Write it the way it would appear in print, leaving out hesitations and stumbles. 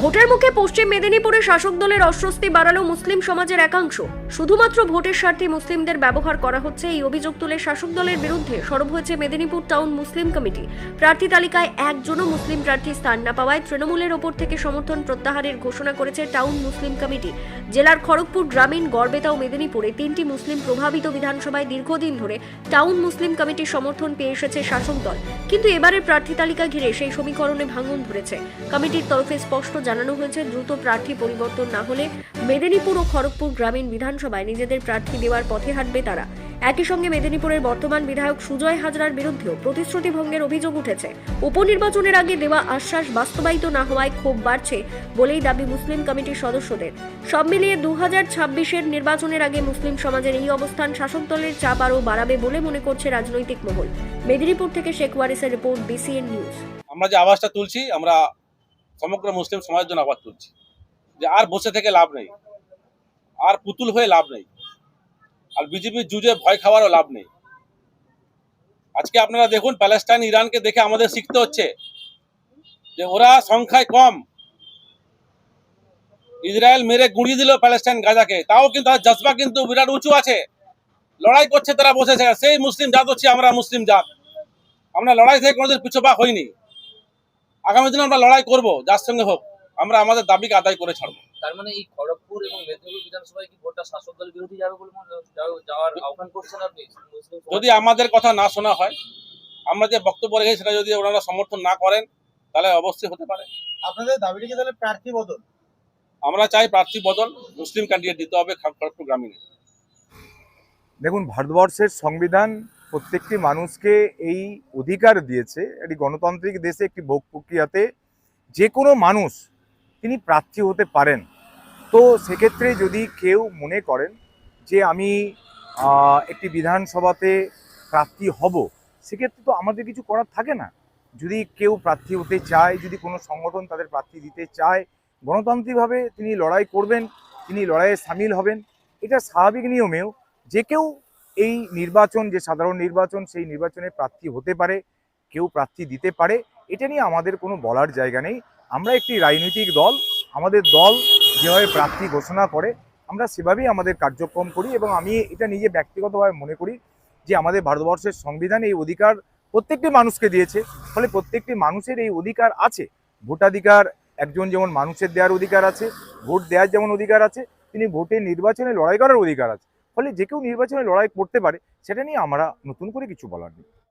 ভোটের মুখে পশ্চিম মেদিনীপুরে শাসক দলের অস্বস্তি বাড়ালো মুসলিম সমাজের একাংশ। শুধুমাত্র ভোটের স্বার্থে মুসলিমদের ব্যবহার করা হচ্ছে, এই অভিযোগ তুলে শাসক দলের বিরুদ্ধে সরব হয়েছে মেদিনীপুর টাউন মুসলিম কমিটি। প্রার্থী তালিকায় একজনও মুসলিম প্রার্থী স্থান না পাওয়ায় তৃণমূলের ওপর থেকে সমর্থন প্রত্যাহারের ঘোষণা করেছে টাউন মুসলিম কমিটি। জেলার খড়গপুর, গ্রামীণ, গড়বেতা ও মেদিনীপুরে তিনটি মুসলিম প্রভাবিত বিধানসভায় দীর্ঘদিন ধরে টাউন মুসলিম কমিটির সমর্থন পেয়ে এসেছে শাসক দল, কিন্তু এবারের প্রার্থী তালিকা ঘিরে সেই সমীকরণে ভাঙন ধরেছে। কমিটির তরফে স্পষ্ট জানানো হয়েছে, দ্রুত প্রার্থী পরিবর্তন না হলে মেদিনীপুর ও খড়গপুর গ্রামীণ বিধানসভায় নিজেদের প্রার্থী দেওয়ার পথে হাঁটবে তারা। একই সঙ্গে মেদিনীপুরের বর্তমান বিধায়ক সুজয় হাজরার বিরুদ্ধেও প্রতিশ্রুতি ভঙ্গের অভিযোগ উঠেছে। উপনির্বাচনের আগে দেওয়া আশ্বাস বাস্তবায়িত না হওয়ায় ক্ষোভ বাড়ছে বলেই দাবি মুসলিম কমিটির সদস্যদের। সব মিলিয়ে 2026-এর নির্বাচনের আগে মুসলিম সমাজের এই অবস্থান শাসক দলের চাপ আরও বাড়াবে বলে মনে করছে রাজনৈতিক মহল। মেদিনীপুর থেকে শেখ ওয়ারিসের রিপোর্ট, BCN নিউজ। আমরা যে আওয়াজটা তুলছি, আমরা সমগ্র মুসলিম সমাজের জন্য আওয়াজ তুলছি যে আর বসে থেকে লাভ নেই, আর পুতুল হয়ে লাভ নেই, আর বিজেপির জুজে ভয় খাওয়ারও লাভ নেই। আজকে আপনারা দেখুন, প্যালেস্টাইন ইরানকে দেখে আমাদের শিখতে হচ্ছে যে ওরা সংখ্যায় কম, ইসরায়েল মেরে গুঁড়িয়ে দিল প্যালেস্টাইন গাজাকে, তাও কিন্তু তার জজবা কিন্তু বিরাট উঁচু আছে, লড়াই করছে, তারা বসেছে। সেই মুসলিম জাত হচ্ছে আমরা, মুসলিম জাত। আমরা লড়াই থেকে কোনোদিন পিছপা হইনি। আগামী দিনে আমরা লড়াই করব, যার সঙ্গে হোক, আমরা আমাদের দাবিকে আদায় করে ছাড়বো। তার মানে এই খড়গপুর এবং মেদিনীপুর বিধানসভায় কি ভোটটা শাসক দল বিরোধী যাবে বলে যাওয়ার আহ্বান করছেন আপনি? যদি আমাদের কথা না শোনা হয়, আমরা যে বক্তব্য রেখেছি সেটা যদি ওনারা সমর্থন না করেন, তাহলে অবশ্যই হতে পারে। আপনাদের দাবিটা কি তাহলে প্রার্থী বদল? আমরা চাই প্রার্থী বদল, মুসলিম ক্যান্ডিডেট দিতে হবে খড়গপুর গ্রামীণে। দেখুন, ভারতবর্ষের সংবিধান প্রত্যেকটি মানুষকে এই অধিকার দিয়েছে। একটি গণতান্ত্রিক দেশে, একটি ভোট প্রক্রিয়াতে যে কোনো মানুষ তিনি প্রার্থী হতে পারেন। তো সেক্ষেত্রে যদি কেউ মনে করেন যে আমি একটি বিধানসভাতে প্রার্থী হব, সেক্ষেত্রে তো আমাদের কিছু করার থাকে না। যদি কেউ প্রার্থী হতে চায়, যদি কোনো সংগঠন তাদের প্রার্থী দিতে চায়, গণতান্ত্রিকভাবে তিনি লড়াই করবেন, তিনি লড়াইয়ে সামিল হবেন। এটা স্বাভাবিক নিয়মেও যে কেউ এই নির্বাচন, যে সাধারণ নির্বাচন, সেই নির্বাচনে প্রার্থী হতে পারে, কেউ প্রার্থী দিতে পারে। এটা নিয়ে আমাদের কোনো বলার জায়গা নেই। আমরা একটি রাজনৈতিক দল, আমাদের দল যেভাবে প্রার্থী ঘোষণা করে আমরা সেভাবেই আমাদের কার্যক্রম করি, এবং আমি এটা নিজে ব্যক্তিগতভাবে মনে করি যে আমাদের ভারতবর্ষের সংবিধান এই অধিকার প্রত্যেকটি মানুষকে দিয়েছে। ফলে প্রত্যেকটি মানুষের এই অধিকার আছে। ভোটাধিকার একজন যেমন মানুষের দেওয়ার অধিকার আছে, ভোট দেওয়ার যেমন অধিকার আছে, তিনি ভোটে নির্বাচনে লড়াই করার অধিকার আছে। ফলে যে কেউ নির্বাচনে লড়াই করতে পারে, সেটা নিয়ে আমরা নতুন করে কিছু বলার নেই।